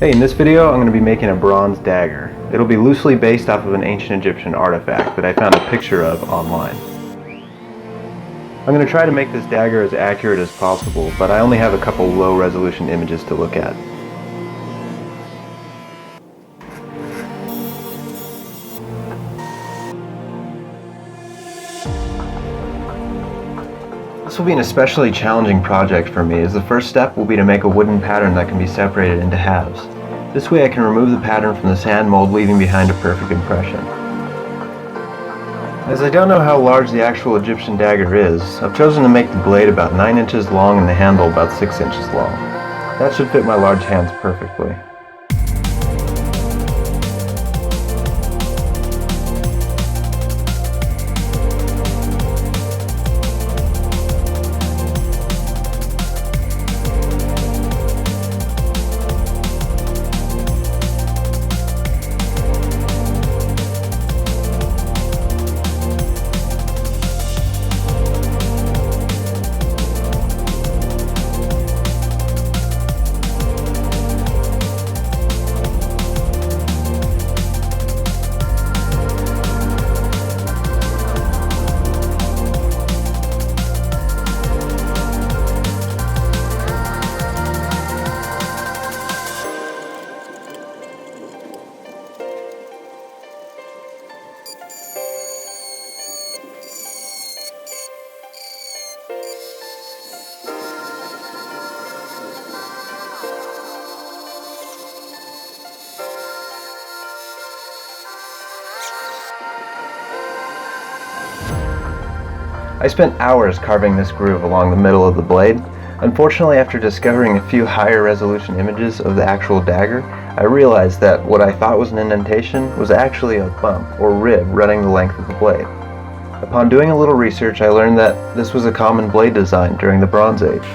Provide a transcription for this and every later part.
Hey, in this video I'm going to be making a bronze dagger. It'll be loosely based off of an ancient Egyptian artifact that I found a picture of online. I'm going to try to make this dagger as accurate as possible, but I only have a couple low resolution images to look at. This will be an especially challenging project for me, as the first step will be to make a wooden pattern that can be separated into halves. This way I can remove the pattern from the sand mold, leaving behind a perfect impression. As I don't know how large the actual Egyptian dagger is, I've chosen to make the blade about 9 inches long and the handle about 6 inches long. That should fit my large hands perfectly. I spent hours carving this groove along the middle of the blade. Unfortunately, after discovering a few higher resolution images of the actual dagger, I realized that what I thought was an indentation was actually a bump or rib running the length of the blade. Upon doing a little research, I learned that this was a common blade design during the Bronze Age.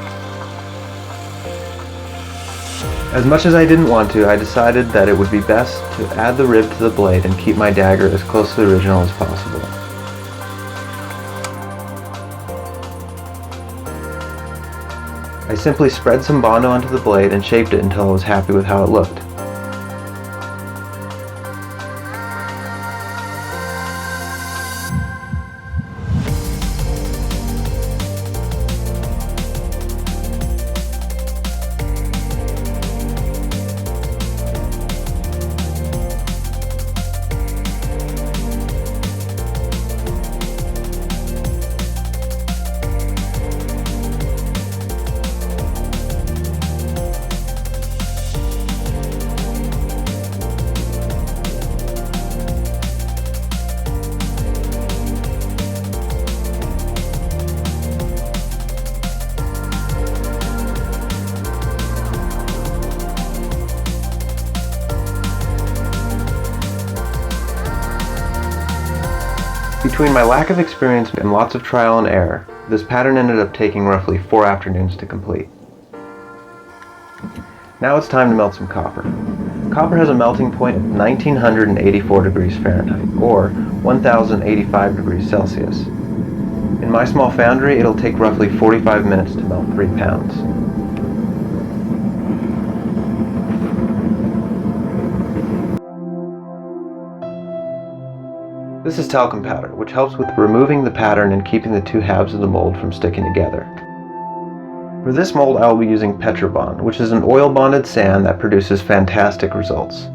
As much as I didn't want to, I decided that it would be best to add the rib to the blade and keep my dagger as close to the original as possible. I simply spread some Bondo onto the blade and shaped it until I was happy with how it looked. Between my lack of experience and lots of trial and error, this pattern ended up taking roughly 4 afternoons to complete. Now it's time to melt some copper. Copper has a melting point of 1984 degrees Fahrenheit, or 1085 degrees Celsius. In my small foundry, it'll take roughly 45 minutes to melt 3 pounds. This is talcum powder, which helps with removing the pattern and keeping the two halves of the mold from sticking together. For this mold, I will be using Petrobond, which is an oil-bonded sand that produces fantastic results.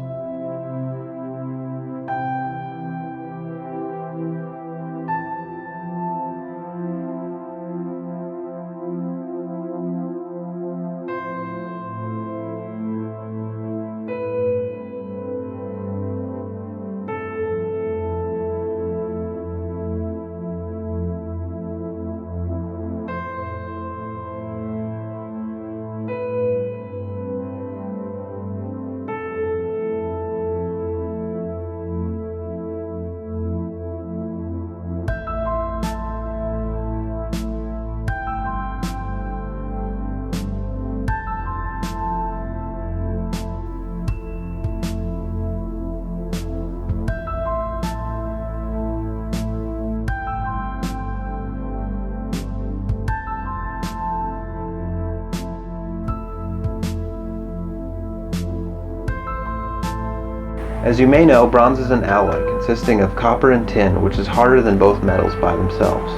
As you may know, bronze is an alloy consisting of copper and tin, which is harder than both metals by themselves.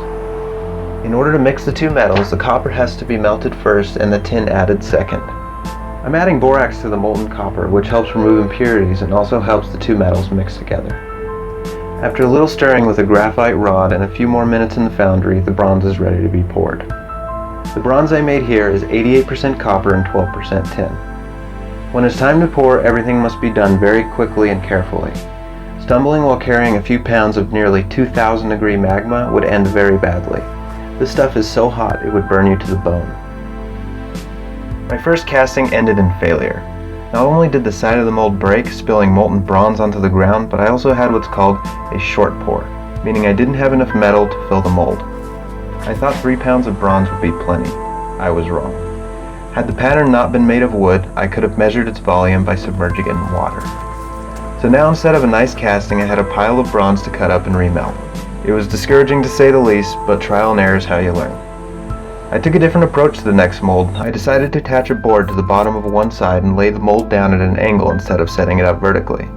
In order to mix the two metals, the copper has to be melted first and the tin added second. I'm adding borax to the molten copper, which helps remove impurities and also helps the two metals mix together. After a little stirring with a graphite rod and a few more minutes in the foundry, the bronze is ready to be poured. The bronze I made here is 88% copper and 12% tin. When it's time to pour, everything must be done very quickly and carefully. Stumbling while carrying a few pounds of nearly 2,000 degree magma would end very badly. This stuff is so hot it would burn you to the bone. My first casting ended in failure. Not only did the side of the mold break, spilling molten bronze onto the ground, but I also had what's called a short pour, meaning I didn't have enough metal to fill the mold. I thought 3 pounds of bronze would be plenty. I was wrong. Had the pattern not been made of wood, I could have measured its volume by submerging it in water. So now instead of a nice casting, I had a pile of bronze to cut up and remelt. It was discouraging to say the least, but trial and error is how you learn. I took a different approach to the next mold. I decided to attach a board to the bottom of one side and lay the mold down at an angle instead of setting it up vertically.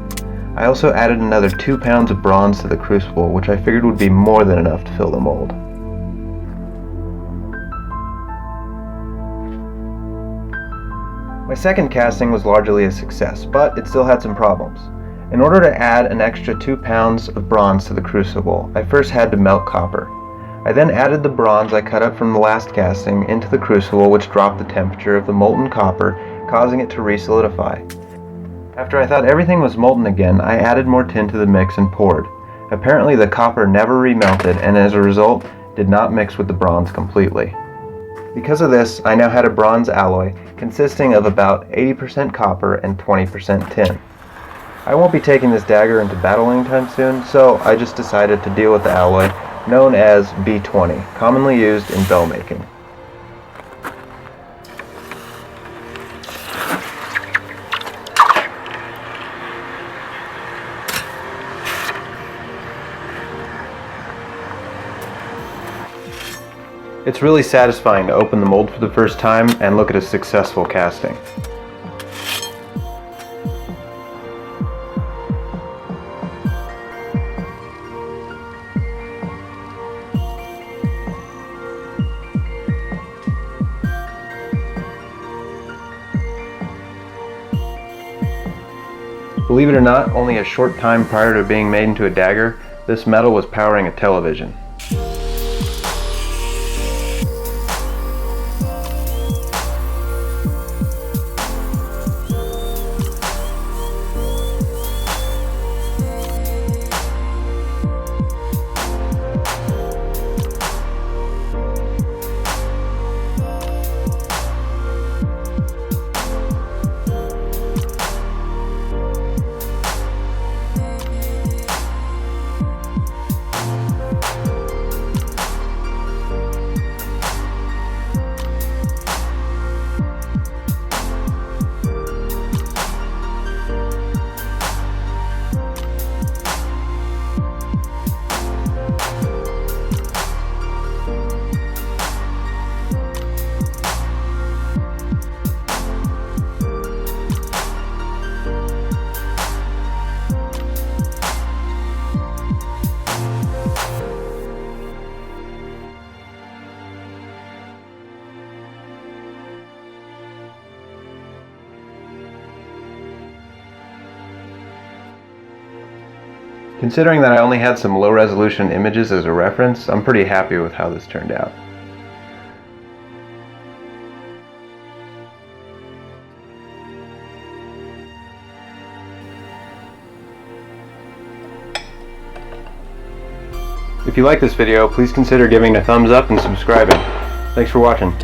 I also added another 2 pounds of bronze to the crucible, which I figured would be more than enough to fill the mold. My second casting was largely a success, but it still had some problems. In order to add an extra 2 pounds of bronze to the crucible, I first had to melt copper. I then added the bronze I cut up from the last casting into the crucible, which dropped the temperature of the molten copper, causing it to re-solidify. After I thought everything was molten again, I added more tin to the mix and poured. Apparently the copper never remelted and as a result did not mix with the bronze completely. Because of this, I now had a bronze alloy consisting of about 80% copper and 20% tin. I won't be taking this dagger into battle anytime soon, so I just decided to deal with the alloy known as B20, commonly used in bow making. It's really satisfying to open the mold for the first time and look at a successful casting. Believe it or not, only a short time prior to being made into a dagger, this metal was powering a television. Considering that I only had some low resolution images as a reference, I'm pretty happy with how this turned out. If you like this video, please consider giving it a thumbs up and subscribing. Thanks for watching.